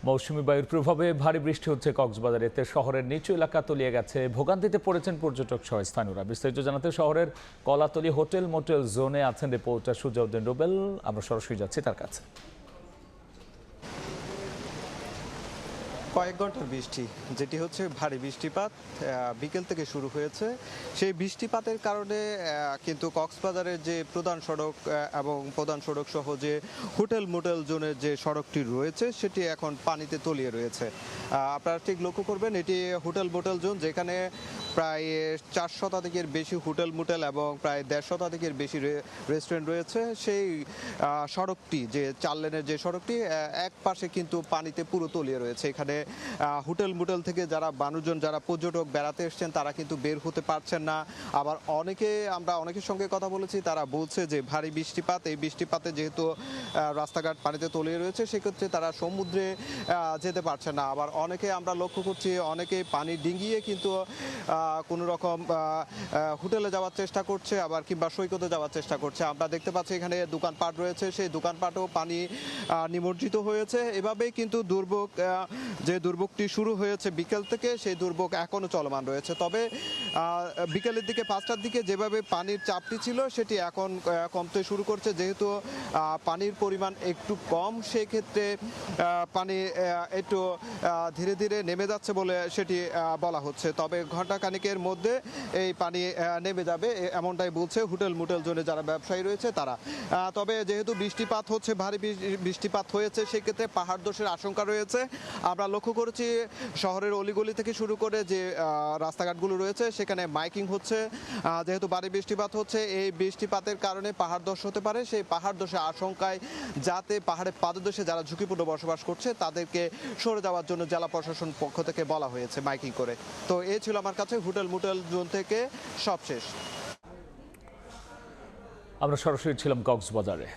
মৌসুমী বায়ুর প্রভাবে ভারী বৃষ্টি হচ্ছে কক্সবাজারে। এতে শহরের নিচু এলাকা তলিয়ে গেছে, ভোগান্তিতে পড়েছেন পর্যটক সহ স্থানীয়রা। বিস্তারিত জানাতে শহরের কলাতলি হোটেল মোটেল জোনে আছেন রিপোর্টার সুজাউদ্দিন রুবেল। আমরা সরাসরি যাচ্ছি তার কাছে। কয়েক ঘন্টার বৃষ্টি, যেটি হচ্ছে ভারী বৃষ্টিপাত বিকেল থেকে শুরু হয়েছে। সেই বৃষ্টিপাতের কারণে কিন্তু কক্সবাজারের যে প্রধান সড়ক এবং প্রধান সড়ক সহ যে হোটেল মোটেল জোনের যে সড়কটি রয়েছে সেটি এখন পানিতে তলিয়ে রয়েছে। আপনারা ঠিক লক্ষ্য করবেন, এটি হোটেল মোটেল জোন, যেখানে প্রায় 4 শতাধিকের বেশি হোটেল মোটেল এবং প্রায় 1.5 শতাধিকের বেশি রেস্টুরেন্ট রয়েছে। সেই সড়কটি, যে 4 লেনের যে সড়কটি, এক পাশে কিন্তু পানিতে পুরো তলিয়ে রয়েছে। এখানে হোটেল মোটেল থেকে যারা মানুষজন, যারা পর্যটক বেড়াতে এসছেন, তারা কিন্তু বের হতে পারছেন না। আবার আমরা অনেকের সঙ্গে কথা বলেছি, তারা বলছে যে ভারী বৃষ্টিপাত, এই বৃষ্টিপাতে যেহেতু রাস্তাঘাট পানিতে তলিয়ে রয়েছে, সেক্ষেত্রে তারা সমুদ্রে যেতে পারছে না। আবার অনেকে আমরা লক্ষ্য করছি, অনেকে পানি ডিঙ্গিয়ে কিন্তু কোনো রকম হোটেলে যাওয়ার চেষ্টা করছে, আবার কিংবা সৈকতে যাওয়ার চেষ্টা করছে। আমরা দেখতে পাচ্ছি এখানে দোকানপাট রয়েছে, সেই দোকানপাটও পানি নিমজ্জিত হয়েছে। এভাবেই কিন্তু যে দুর্ভোগটি শুরু হয়েছে বিকেল থেকে, সেই দুর্ভোগ এখনো চলমান রয়েছে। তবে বিকেলের দিকে 5টার দিকে যেভাবে পানির চাপটি ছিল, সেটি এখন কমতে শুরু করছে। যেহেতু পানির পরিমাণ একটু কম, সেই ক্ষেত্রে পানি একটু ধীরে ধীরে নেমে যাচ্ছে বলে সেটি বলা হচ্ছে। তবে ঘণ্টাখানেকের মধ্যে এই পানি নেমে যাবে, এমনটাই বলছে হোটেল মোটেল জোনে যারা ব্যবসায়ী রয়েছে তারা। তবে যেহেতু বৃষ্টিপাত হচ্ছে, ভারী বৃষ্টিপাত হয়েছে, সেক্ষেত্রে পাহাড় ধসের আশঙ্কা রয়েছে। আমরা লক্ষ্য করেছি শহরের অলিগলি থেকে শুরু করে যে রাস্তাঘাটগুলো রয়েছে, সেখানে মাইকিং হচ্ছে। যেহেতু ভারী বৃষ্টিপাত হচ্ছে, এই বৃষ্টিপাতের কারণে পাহাড় ধস হতে পারে। সেই পাহাড় ধসের আশঙ্কায় যাতে পাহাড়ের পাদদেশে যারা ঝুঁকিপূর্ণ বসবাস করছে তাদেরকে সরে যাওয়ার জন্য জেলা প্রশাসন পক্ষ থেকে বলা হয়েছে মাইকিং করে। তো এই ছিল আমার কাছে হোটেল মোটেল জোন থেকে সবশেষ। আমরা সরাসরি ছিলাম কক্সবাজারে।